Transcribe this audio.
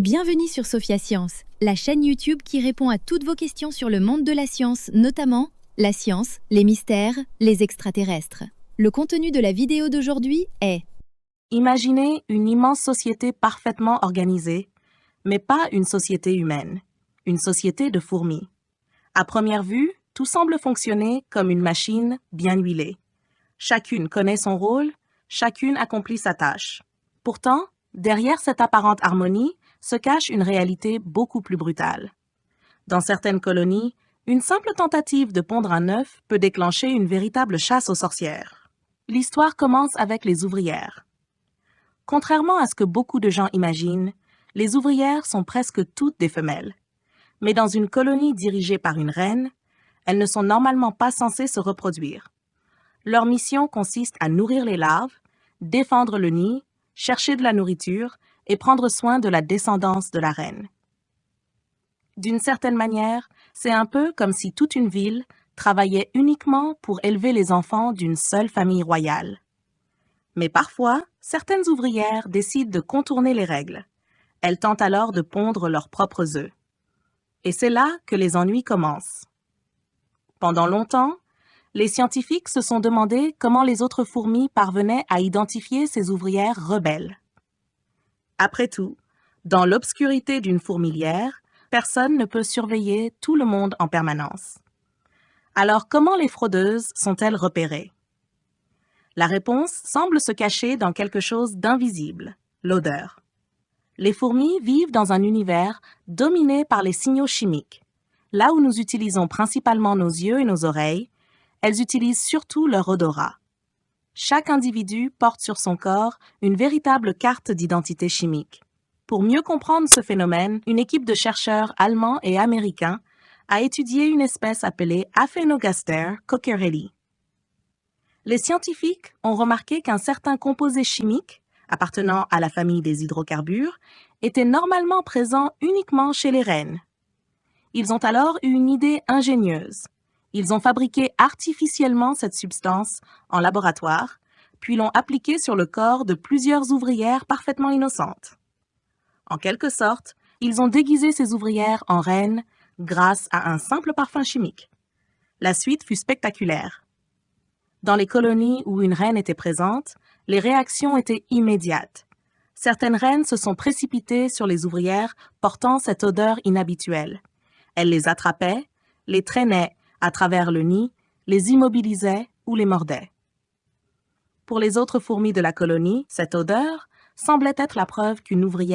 Bienvenue sur Sophia Science, la chaîne YouTube qui répond à toutes vos questions sur le monde de la science, notamment la science, les mystères, les extraterrestres. Le contenu de la vidéo d'aujourd'hui est: Imaginez une immense société parfaitement organisée, mais pas une société humaine, une société de fourmis. À première vue, tout semble fonctionner comme une machine bien huilée. Chacune connaît son rôle, chacune accomplit sa tâche. Pourtant, derrière cette apparente harmonie se cache une réalité beaucoup plus brutale. Dans certaines colonies, une simple tentative de pondre un œuf peut déclencher une véritable chasse aux sorcières. L'histoire commence avec les ouvrières. Contrairement à ce que beaucoup de gens imaginent, les ouvrières sont presque toutes des femelles. Mais dans une colonie dirigée par une reine, elles ne sont normalement pas censées se reproduire. Leur mission consiste à nourrir les larves, défendre le nid, chercher de la nourriture et prendre soin de la descendance de la reine. D'une certaine manière, c'est un peu comme si toute une ville travaillait uniquement pour élever les enfants d'une seule famille royale. Mais parfois, certaines ouvrières décident de contourner les règles. Elles tentent alors de pondre leurs propres œufs. Et c'est là que les ennuis commencent. Pendant longtemps, les scientifiques se sont demandé comment les autres fourmis parvenaient à identifier ces ouvrières rebelles. Après tout, dans l'obscurité d'une fourmilière, personne ne peut surveiller tout le monde en permanence. Alors comment les fraudeuses sont-elles repérées? La réponse semble se cacher dans quelque chose d'invisible, l'odeur. Les fourmis vivent dans un univers dominé par les signaux chimiques. Là où nous utilisons principalement nos yeux et nos oreilles, elles utilisent surtout leur odorat. Chaque individu porte sur son corps une véritable carte d'identité chimique. Pour mieux comprendre ce phénomène, une équipe de chercheurs allemands et américains a étudié une espèce appelée Aphenogaster cockerielli. Les scientifiques ont remarqué qu'un certain composé chimique, appartenant à la famille des hydrocarbures, était normalement présent uniquement chez les reines. Ils ont alors eu une idée ingénieuse. Ils ont fabriqué artificiellement cette substance en laboratoire, puis l'ont appliquée sur le corps de plusieurs ouvrières parfaitement innocentes. En quelque sorte, ils ont déguisé ces ouvrières en reines grâce à un simple parfum chimique. La suite fut spectaculaire. Dans les colonies où une reine était présente, les réactions étaient immédiates. Certaines reines se sont précipitées sur les ouvrières portant cette odeur inhabituelle. Elles les attrapaient, les traînaient à travers le nid, les immobilisaient ou les mordaient. Pour les autres fourmis de la colonie, cette odeur semblait être la preuve qu'une ouvrière